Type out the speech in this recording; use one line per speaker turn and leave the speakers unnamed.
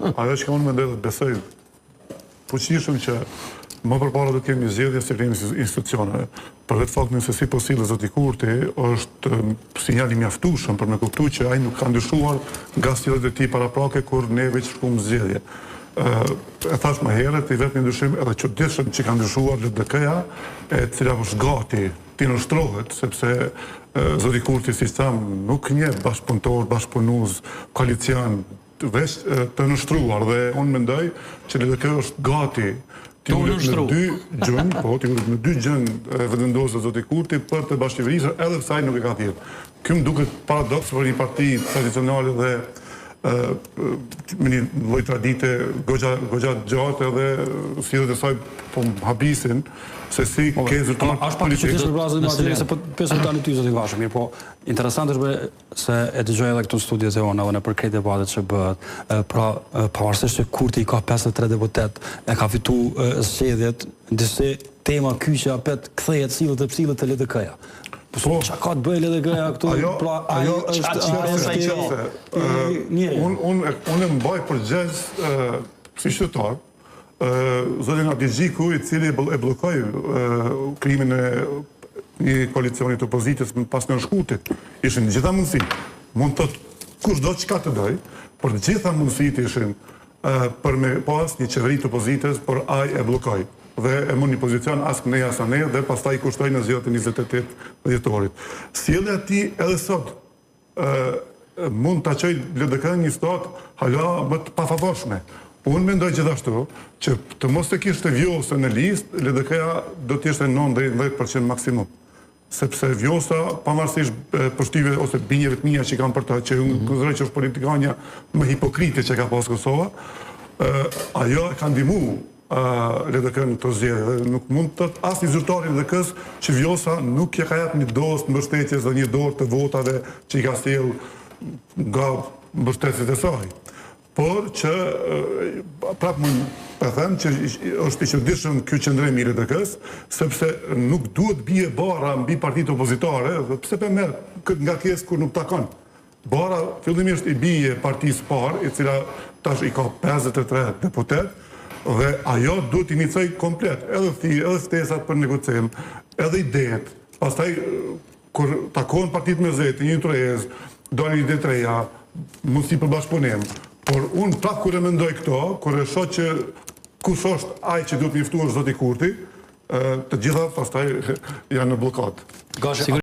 Ajo që unë mendoj dhe besoj fuqishëm që më përpara do të kemi zgjedhje se kemi institucione. Për vetë faktin se si po sillet zoti Kurti është sinjal i mjaftueshëm për me kuptuar që ai nuk ka ndryshuar nga stilet e tij paraprake kur ne veç shkuam zgjedhje. E thash më herët, i vetmi ndryshim edhe çuditshëm që ka ndryshuar LDK-ja, e cila është gati të nënshtrohet, sepse zoti Kurti si tham nuk njeh bashkëpunëtor, bashkëpunues, koalicion veç të nështruar dhe unë mendoj që LDK është gati të ullet në dy gjënë vendosë dhe zoti Kurti për të bashkëqeverisur edhe pse ai nuk e ka thirrur. Ky më duket paradoks për një parti tradicionale dhe me një lloj tradite goxha gjatë edhe sillet e saj po habisin se si ke zyrtar
politik. Është pak çuditshme pra se po pesë tani ty zoti Vashë, mirë, po interesant është se e dëgjoj edhe këtu në studiot e ona në përkret debatet që bëhet. Pra pavarësisht se Kurti i ka 53 deputet, e ka fituar zgjedhjet, disi tema kyçe apet kthehet sillet të LDK-ja. Po, çka ka të bëjë LDK-ja këtu?
Ajo është unë mbaj përgjegjës si qytetar, zotin Adigjiku, i cili e bllokoi krimin e një koalicioni të opozitës pas nënshkutit. Ishin të gjitha mundësi. Mund të kushdo çka të doj, por të gjitha mundësitë ishin për me pas një qeveri të opozitës, por ai e bllokoi dhe e mund një pozicion as ne as ne dhe pastaj kushtoi në zgjedhjet e 28 dhjetorit. Sjellja e tij edhe sot mund ta çojë LDK në një situatë hala më të pafavorshme. Unë mendoj gjithashtu që të mos të kishte vjosa në listë, LDK-ja do të ishte 9-10% maksimum. Sepse vjosa, pavarësisht përshtyve ose binjeve të mia që kanë për ta, që unë konsideroj që është politikania më hipokrite që ka pas Kosova, ajo e ka ndihmuar LDK në të zgjedhje. Nuk mund të asnjë zyrtar i LDK-s që vjosa nuk ja ka jap një dosë të mbështetjes dhe një dorë të votave që i ka sjell nga mbështetësit e saj. Por që prapë mund të them që është i çuditshëm ky qëndrim i LDK-s, sepse nuk duhet bie bara mbi partitë opozitare, pse po merr këtë ngarkesë kur nuk takon. Bara fillimisht i bie partisë parë, e cila tash i ka 53 deputet, dhe ajo duhet inicoj komplet, edhe ftesat për negocim, edhe ideet. Pastaj kur takohen partitë me zeti, një tërez, do një ide të reja, mundësi për bashkëpunim. Por unë prapë kur e mendoj këto, kur e shoh që kush është ai që duhet njoftuar zoti Kurti, të gjitha pastaj janë në bllokat.